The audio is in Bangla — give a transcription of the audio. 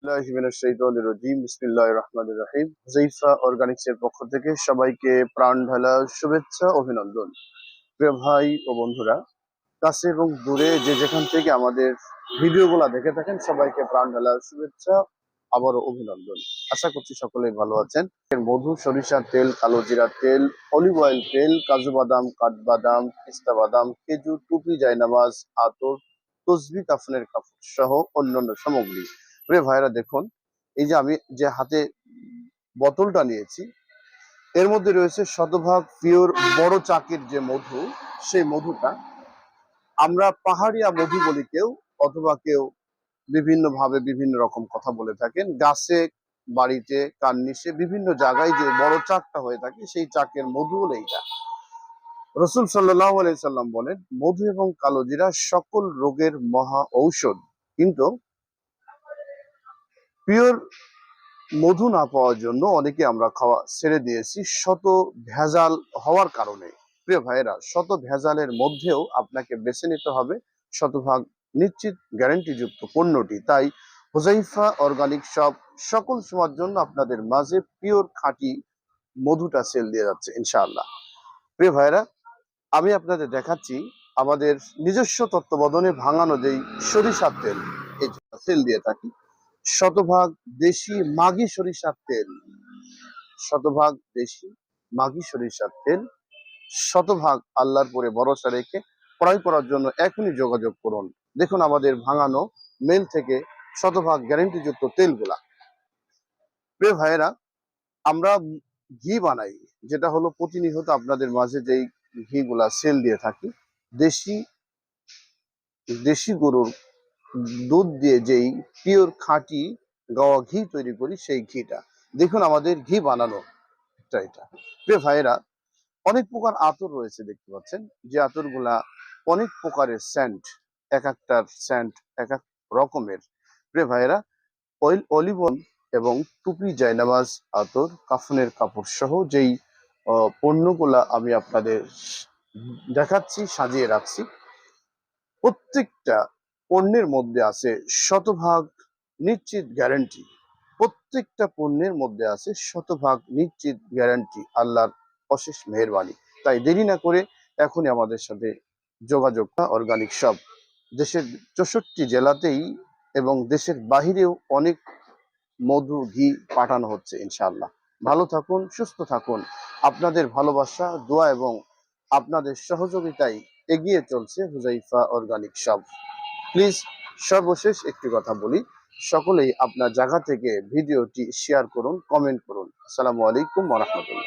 বিসমিল্লাহির রহমানির রহিম। হুযায়ফা অর্গানিক্সের পক্ষ থেকে সবাইকে প্রাণ ঢালা শুভেচ্ছা, অভিনন্দন। প্রিয় ভাই ও বন্ধুরা, কাছে এবং দূরে যে যেখান থেকে আমাদের ভিডিওগুলা দেখে থাকেন, সবাইকে প্রাণ ঢালা শুভেচ্ছা, আবারও অভিনন্দন। আশা করছি সকলেই ভালো আছেন। মধু, সরিষার তেল, কালো জিরার তেল, অলিভ অয়েল তেল, কাজু বাদাম, কাঠবাদাম, পিস্তা বাদাম, খেজুর, টুপি, জায়নামাজ, আতর, তসবি, কাফনের কাপড় সহ অন্যান্য সামগ্রী। প্রিয় ভাইরা দেখুন, এই যে আমি যে হাতে বোতলটা নিয়েছি, এর মধ্যে রয়েছে শতভাগ পিওর বড় চাকের যে মধু, সেই মধুটা আমরা পাহাড়িয়া মধু বলি কেউ, অথবা কেউ বিভিন্ন ভাবে বিভিন্ন রকম কথা বলে থাকেন। গাছে, বাড়িতে, কার্নিশে, বিভিন্ন জায়গায় যে বড় চাকটা হয়ে থাকে, সেই চাকের মধু হলো এইটা। রাসূল সাল্লাল্লাহু আলাইহি সাল্লাম বলেন, মধু এবং কালোজিরা সকল রোগের মহা ঔষধ। কিন্তু পিওর মধু না পাওয়ার জন্য অনেকে আমরা খাওয়া ছেড়ে দিয়েছি, শত ভেজাল হওয়ার কারণে। প্রিয় ভাইয়েরা, শত ভেজালের মধ্যেও আপনাকে বেছে নিতে হবে শতভাগ নিশ্চিত গ্যারান্টিযুক্ত পণ্যটি। তাই হুযায়ফা অর্গানিক শপ সকল সময়ের জন্য আপনাদের মাঝে পিওর খাঁটি মধুটা সেল দিয়ে যাচ্ছে ইনশাআল্লাহ। প্রিয় ভাইয়েরা, আমি আপনাদের দেখাচ্ছি আমাদের নিজস্ব তত্ত্বাবধানে ভাঙানো যেই সরিষার তেল, এই সেল দিয়ে থাকি। শতভাগ দেশি মাগি সরিষার তেল, শতভাগ দেশি মাগি সরিষার তেল, শতভাগ আল্লাহর পরে ভরসা রেখে ক্রয় করার জন্য এখনই যোগাযোগ করুন। দেখুন আমাদের ভাঙানো মেল থেকে শতভাগ গ্যারান্টিযুক্ত তেলগুলা। প্রিয় ভাইয়েরা, আমরা ঘি বানাই, যেটা হলো প্রতিনিয়ত আপনাদের মাঝে যেই ঘিগুলা সেল দিয়ে থাকি, দেশি দেশি গরুর দুধ দিয়ে যেই পিওর খাঁটি গাওয়া ঘি তৈরি করি, সেই ঘিটা দেখুন আমাদের ঘি বানানো এটা। প্রিয় ভাইয়েরা, অনেক প্রকার আতর রয়েছে, দেখতে পাচ্ছেন যে আতরগুলা অনেক প্রকারের সেন্ট, এক একটার সেন্ট এক এক রকমের। প্রিয় ভাইয়েরা, অলিভ অয়েল এবং টুপি, জায়নামাজ, আতর, কাফনের কাপড় সহ যেই পণ্যগুলা আমি আপনাদের দেখাচ্ছি, সাজিয়ে রাখছি, প্রত্যেকটা পণ্যের মধ্যে আছে শতভাগ নিশ্চিত গ্যারান্টি। প্রত্যেকটা পণ্যের মধ্যে আছে শতভাগ নিশ্চিত গ্যারান্টি, আল্লাহর অশেষ মেহেরবানি। তাই দেরি না করে এখনই আমাদের সাথে যোগাযোগ। অর্গানিক শপ দেশের 64 জেলাতেই এবং দেশের বাহিরেও অনেক মধু, ঘি পাঠানো হচ্ছে ইনশাআল্লাহ। ভালো থাকুন, সুস্থ থাকুন। আপনাদের ভালোবাসা, দোয়া এবং আপনাদের সহযোগিতায় এগিয়ে চলছে হুযায়ফা অর্গানিক শপ। প্লিজ, সর্বশেষ একটি কথা বলি, সকলেই আপনার জায়গা থেকে ভিডিওটি শেয়ার করুন, কমেন্ট করুন। আসসালামু আলাইকুম ওয়া রাহমাতুল্লাহ।